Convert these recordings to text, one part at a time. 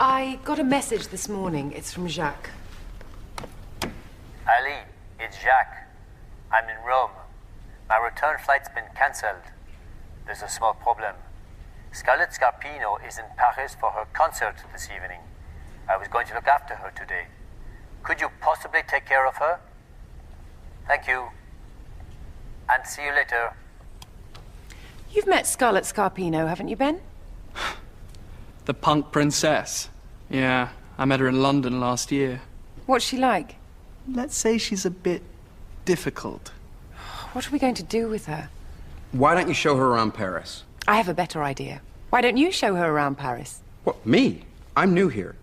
I got a message this morning. It's from Jacques. Ali, it's Jacques. I'm in Rome. My return flight's been cancelled. There's a small problem. Scarlett Scarpino is in Paris for her concert this evening. I was going to look after her today. Could you possibly take care of her? Thank you. And see you later. You've met Scarlett Scarpino, haven't you, Ben? The punk princess. Yeah, I met her in London last year. What's she like? Let's say she's a bit difficult. What are we going to do with her? Why don't you show her around Paris? I have a better idea. Why don't you show her around Paris? What, me? I'm new here.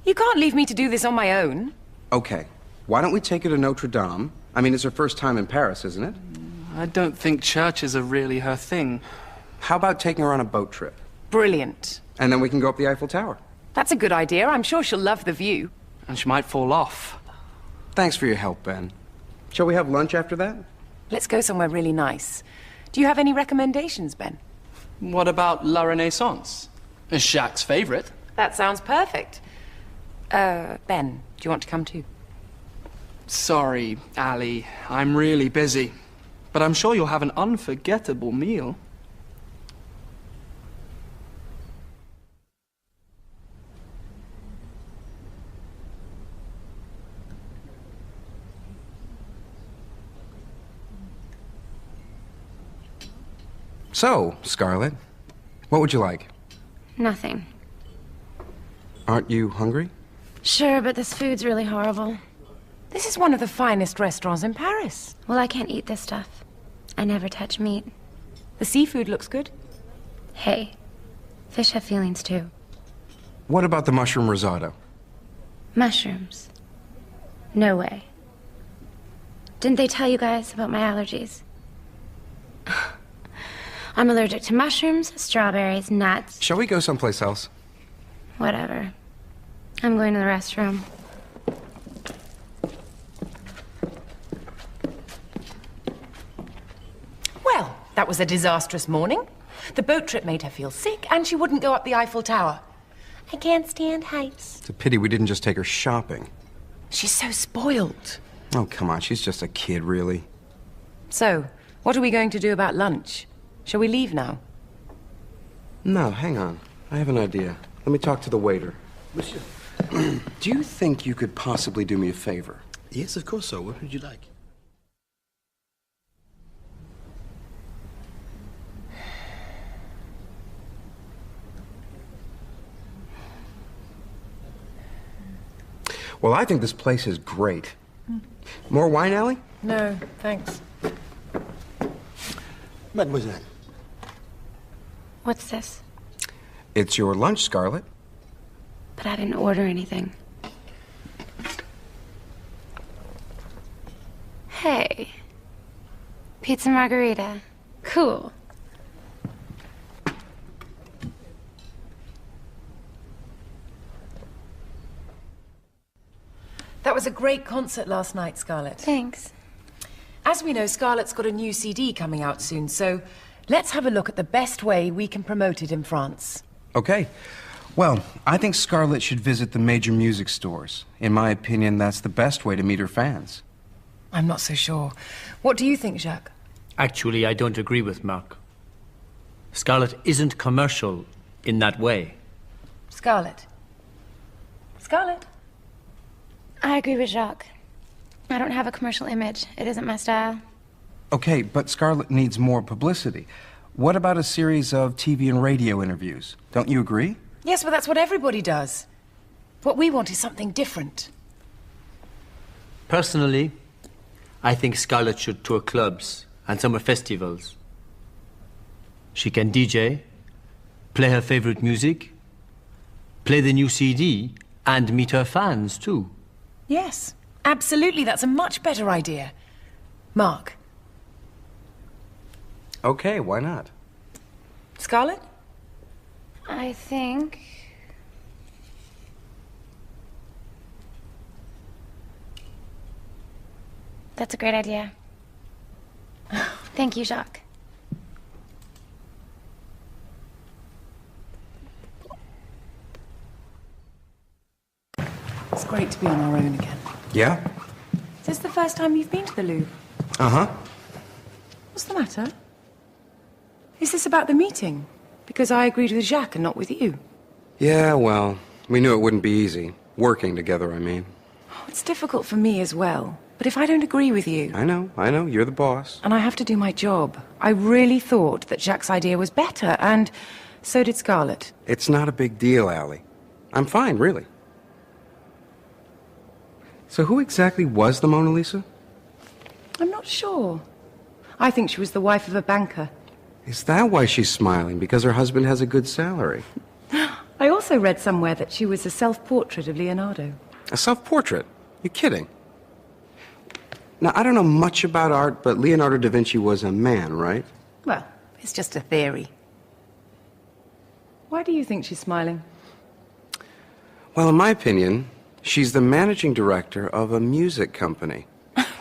You can't leave me to do this on my own. Okay, why don't we take her to Notre Dame? I mean, it's her first time in Paris, isn't it? I don't think churches are really her thing. How about taking her on a boat trip? Brilliant. And then we can go up the Eiffel Tower. That's a good idea. I'm sure she'll love the view. And she might fall off. Thanks for your help, Ben. Shall we have lunch after that? Let's go somewhere really nice. Do you have any recommendations, Ben? What about La Renaissance? It's Jacques' favorite. That sounds perfect. Ben, do you want to come too? Sorry, Ali. I'm really busy. But I'm sure you'll have an unforgettable meal. So, Scarlett, what would you like? Nothing. Aren't you hungry? Sure, but this food's really horrible. This is one of the finest restaurants in Paris. Well, I can't eat this stuff. I never touch meat. The seafood looks good. Hey, fish have feelings too. What about the mushroom risotto? Mushrooms. No way. Didn't they tell you guys about my allergies? I'm allergic to mushrooms, strawberries, nuts. Shall we go someplace else? Whatever. I'm going to the restroom. Well, that was a disastrous morning. The boat trip made her feel sick, and she wouldn't go up the Eiffel Tower. I can't stand heights. It's a pity we didn't just take her shopping. She's so spoiled. Oh, come on, she's just a kid, really. So, what are we going to do about lunch? Shall we leave now? No, hang on. I have an idea. Let me talk to the waiter. Monsieur. Do you think you could possibly do me a favor? Yes, of course, sir. What would you like? Well, I think this place is great. More wine, Allie? No, thanks. Mademoiselle. What's this? It's your lunch, Scarlett. But I didn't order anything. Hey. Pizza margarita. Cool. That was a great concert last night, Scarlett. Thanks. As we know, Scarlett's got a new CD coming out soon, so let's have a look at the best way we can promote it in France. Okay. Well, I think Scarlett should visit the major music stores. In my opinion, that's the best way to meet her fans. I'm not so sure. What do you think, Jacques? Actually, I don't agree with Mark. Scarlett isn't commercial in that way. Scarlett? Scarlett? I agree with Jacques. I don't have a commercial image. It isn't my style. Okay, but Scarlett needs more publicity. What about a series of TV and radio interviews? Don't you agree? Yes, but that's what everybody does. What we want is something different. Personally, I think Scarlett should tour clubs and summer festivals. She can DJ, play her favorite music, play the new CD, and meet her fans, too. Yes, absolutely. That's a much better idea. Mark. Okay, why not? Scarlett? I think... That's a great idea. Thank you, Jacques. It's great to be on our own again. Yeah? Is this the first time you've been to the Louvre? Uh-huh. What's the matter? Is this about the meeting? Because I agreed with Jacques and not with you. Yeah, well, we knew it wouldn't be easy. Working together, I mean. Oh, it's difficult for me as well. But if I don't agree with you... I know. You're the boss. And I have to do my job. I really thought that Jacques' idea was better, and so did Scarlett. It's not a big deal, Allie. I'm fine, really. So who exactly was the Mona Lisa? I'm not sure. I think she was the wife of a banker. Is that why she's smiling? Because her husband has a good salary? I also read somewhere that she was a self-portrait of Leonardo. A self-portrait? You're kidding. Now, I don't know much about art, but Leonardo da Vinci was a man, right? Well, it's just a theory. Why do you think she's smiling? Well, in my opinion, she's the managing director of a music company.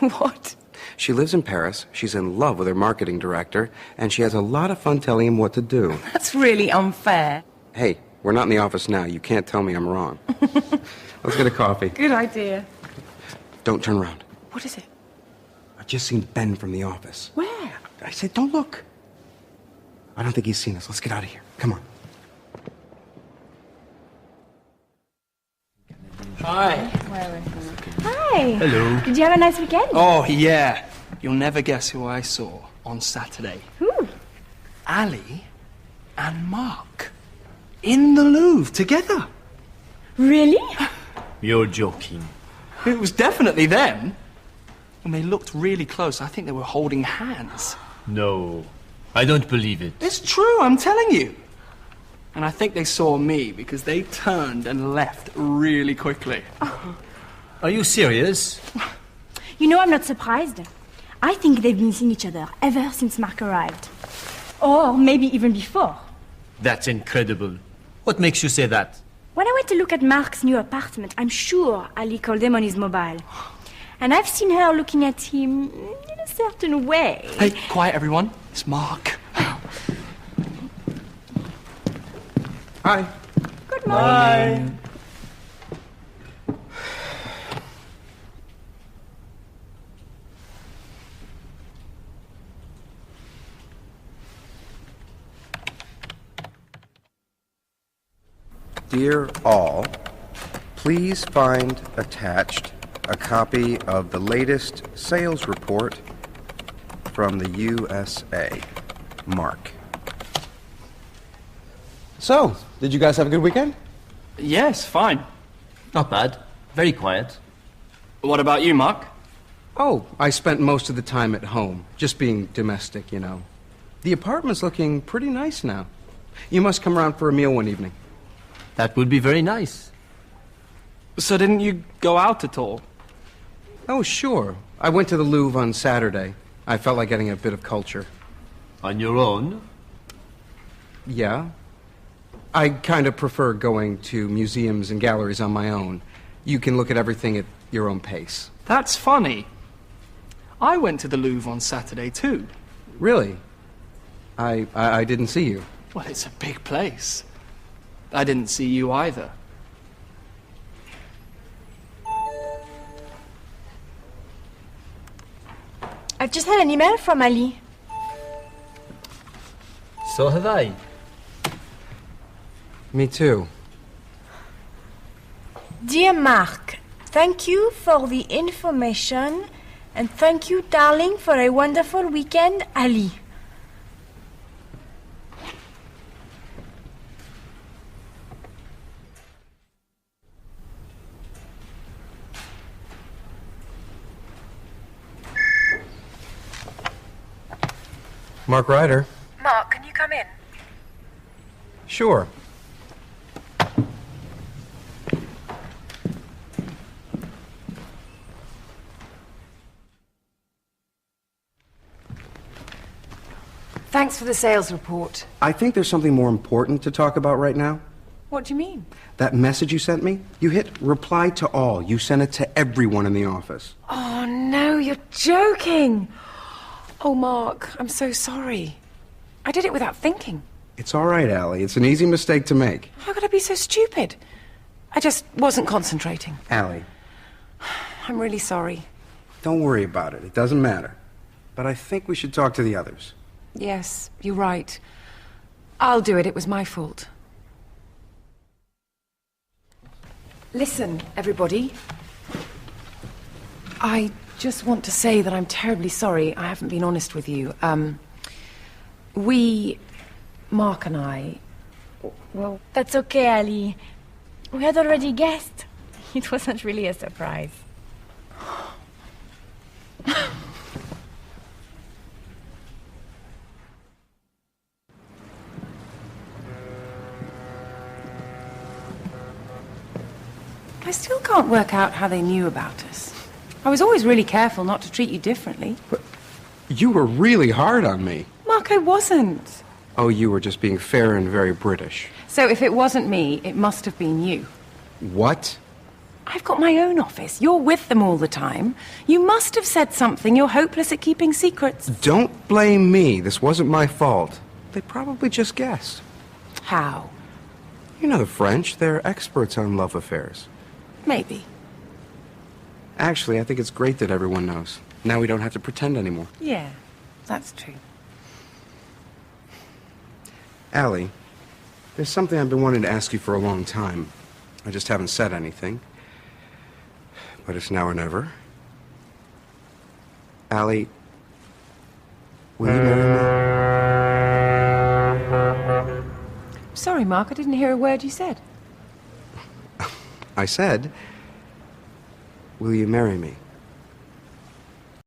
What? She lives in Paris, she's in love with her marketing director, and she has a lot of fun telling him what to do. That's really unfair. Hey, we're not in the office now. You can't tell me I'm wrong. Let's get a coffee. Good idea. Don't turn around. What is it? I've just seen Ben from the office. Where? I said, don't look. I don't think he's seen us. Let's get out of here. Come on. Hi. Hi. Hello. Did you have a nice weekend? Oh, yeah. You'll never guess who I saw on Saturday. Who? Ali and Mark. In the Louvre together. Really? You're joking. It was definitely them. And they looked really close. I think they were holding hands. No, I don't believe it. It's true, I'm telling you. And I think they saw me because they turned and left really quickly. Are you serious? You know, I'm not surprised. I think they've been seeing each other ever since Mark arrived. Or maybe even before. That's incredible. What makes you say that? When I went to look at Mark's new apartment, I'm sure Ali called him on his mobile. And I've seen her looking at him in a certain way. Hey, quiet everyone. It's Mark. Hi. Good morning. Bye. Dear all, please find attached a copy of the latest sales report from the USA. Mark. So, did you guys have a good weekend? Yes, fine. Not bad. Very quiet. What about you, Mark? Oh, I spent most of the time at home, just being domestic, you know. The apartment's looking pretty nice now. You must come around for a meal one evening. That would be very nice. So didn't you go out at all? Oh, sure. I went to the Louvre on Saturday. I felt like getting a bit of culture. On your own? Yeah. I kind of prefer going to museums and galleries on my own. You can look at everything at your own pace. That's funny. I went to the Louvre on Saturday too. Really? I didn't see you. Well, it's a big place. I didn't see you either. I've just had an email from Ali. So have I. Me too. Dear Mark, thank you for the information and thank you, darling, for a wonderful weekend, Ali. Mark Ryder. Mark, can you come in? Sure. Thanks for the sales report. I think there's something more important to talk about right now. What do you mean? That message you sent me, you hit reply to all. You sent it to everyone in the office. Oh, no, you're joking. Oh, Mark, I'm so sorry. I did it without thinking. It's all right, Allie. It's an easy mistake to make. How could I be so stupid? I just wasn't concentrating. Allie, I'm really sorry. don't worry about it. It doesn't matter. But I think we should talk to the others. Yes, you're right. I'll do it. It was my fault. Listen, everybody. I just want to say that I'm terribly sorry I haven't been honest with you. Mark and I... Well, that's okay, Ali. We had already guessed. It wasn't really a surprise. I still can't work out how they knew about us. I was always really careful not to treat you differently. You were really hard on me. Mark, I wasn't. Oh, you were just being fair and very British. So if it wasn't me, it must have been you. What? I've got my own office. You're with them all the time. You must have said something. You're hopeless at keeping secrets. Don't blame me. This wasn't my fault. They probably just guessed. How? You know the French. They're experts on love affairs. Maybe. Actually, I think it's great that everyone knows. Now we don't have to pretend anymore. Yeah, that's true. Allie, there's something I've been wanting to ask you for a long time. I just haven't said anything. But it's now or never. Allie, will you marry me? Sorry, Mark, I didn't hear a word you said. I said, will you marry me?